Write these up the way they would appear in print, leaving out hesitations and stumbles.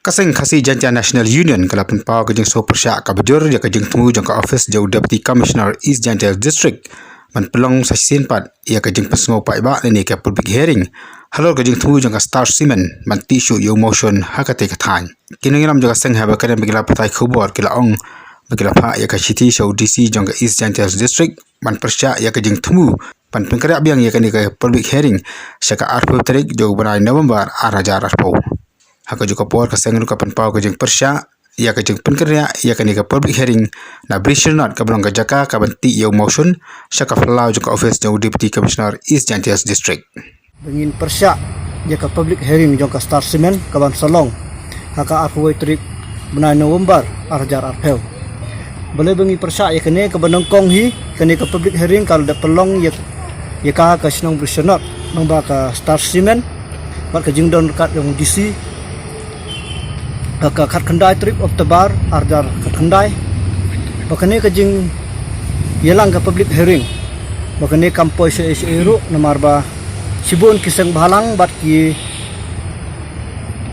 Kasing Khasi Jantia National Union kalau penpau kejeng so persyak kabajur ya kejeng temu jangka office jauh Deputy Commissioner East Jantia District man pelong sasin pat ya kejeng pesngau pai ba ni ke public hearing halor kejeng temu jangka Star Cement man tissue yo motion hakate kathan kini ngiram jangka seng haba kadang bigila patai khubor kila ong bigila pha ya ka city show DC jangka East Jantia District man persyak ya kejeng temu pan pengkarya biang ya kani ke public hearing saka 4 tarik jauh benai November 2020 haka juga por ka sengru ka penpau ka jeng persya ya ka jeng penkerya ya ka ni ka public hearing na brisher not ka belong ka jaka ka banti yo motion saka flau juga office jeng Deputy Commissioner East Jantia District bengin persya ya ka public hearing jong ka Star Cement ka ban salong haka arwoi trip benai November arjar arpel boleh bengi persya ya kene ka banongkong hi kene ka public hearing kalau da pelong ya ka snong brisher not nong ba ka Star Cement bat ka jeng don kat jong DC ka kat kendai trip of the bar arjar kat kendai bakane ka jing yelang ka public hearing bakane kampoi se eru namarba sibun kisang balang bat ki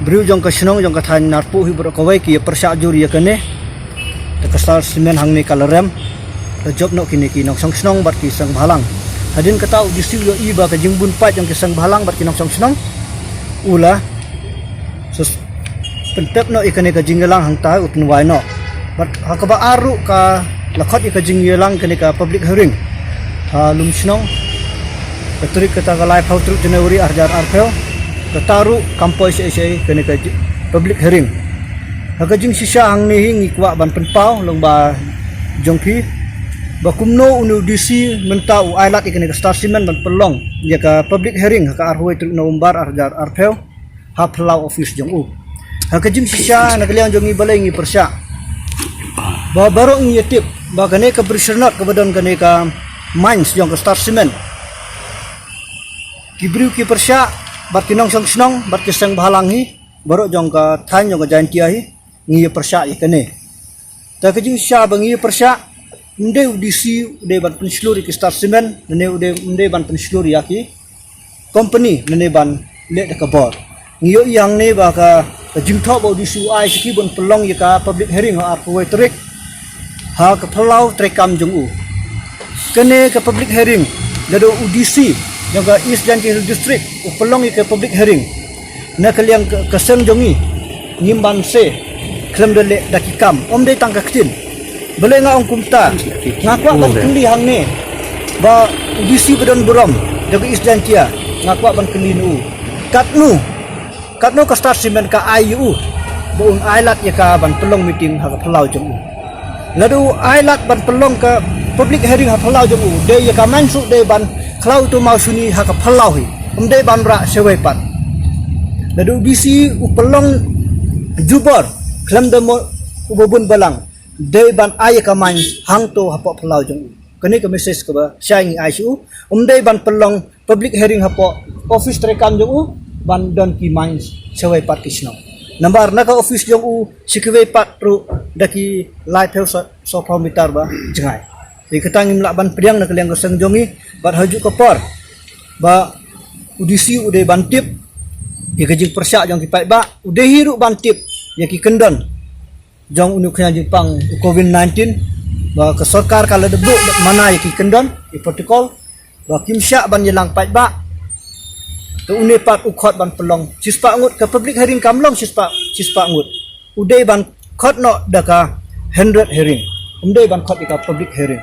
briu jong ka snong jong ka than narpu hi bro kawai ki persya juri ya kane ka Star Cement hang ni kalarem ka job no kini ki nong snong bat ki sang balang hadin ka tau disiu yo iba ka jing bun pat jong kisang balang bat ki nong snong ula pentep no ikane ka jinglang hang tai utun wai no but hakaba aru ka lakhot ika jinglang kane ka public hearing lum snong katrik kata ka live house January arjar arpel kataru kampoi se kane ka public hearing haka jing sisa hang ni hingi kwa ban penpau long ba jongpi ba kumno unu DC mentau ailat ikane ka Star Cement ban pelong ya ka public hearing haka arhoi November arjar arpel haplau office jong u hakajing sisa nakaliang jongi balai ngi persya ba baro ngi yetip ba kane ka brisernot ka badon kane ka mines jong ka Star Cement kibriu ki persya bat kinong snong bat kisang bahalang hi baro jong ka than jong ka Jantia hi ngi persya i kane ta kajing sisa bangi persya nde udisi ude ban pensluri ki Star Cement ne ude ban pensluri yaki company ne ban le ka bor ngiyo yang ne ba ka jingtho bo disu ai siki bon pelong ya ka public hearing ha arwoi trik ha ka plau trekam jong u kene ka public hearing lado UDC yang ka East Jantia District u pelong ya ka public hearing na kaliang kasem jongi ngimban se klem dele dakikam om de tangka ktin bele nga ong kumta ngakwa ban kendi hang ne ba UDC bedon burom jaga East Jantia ngakwa ban kendi nu katno ka Star Cement ka IU buong ailat ya ka ban pelong meeting ha phalau jong u ladu ailat ban pelong ka public hearing ha phalau jong u de ya ka mansu de ban khlau tu mau suni ha ka phalau hi de ban ra sewai pat ladu DC u pelong jubor klam de mo ubun balang de ban ay ka man hang tu ha phalau jong u kani ka message ka ba syang ICU de ban pelong public hearing ha office rekam jong u ban don ki mines sewai pat kisno nambar naka office jong u sikwe pat ru daki light house so meter ba jengai di ketangim lak ban priang nak liang keseng jongi bat haju ke por ba UDC ude bantip di kejing persyak jong ki pai ba ude hiru bantip ya ki kendon jong unu kena Jepang COVID-19 ba ke sarkar kala debuk mana ya ki kendon di protokol ba kimsyak ban yelang pai ba ke unepat ukhot ban pelong sispa ngut ke public hearing kamlong sispa ngut udai ban khot no daka 100 hearing udai ban khot ka public hearing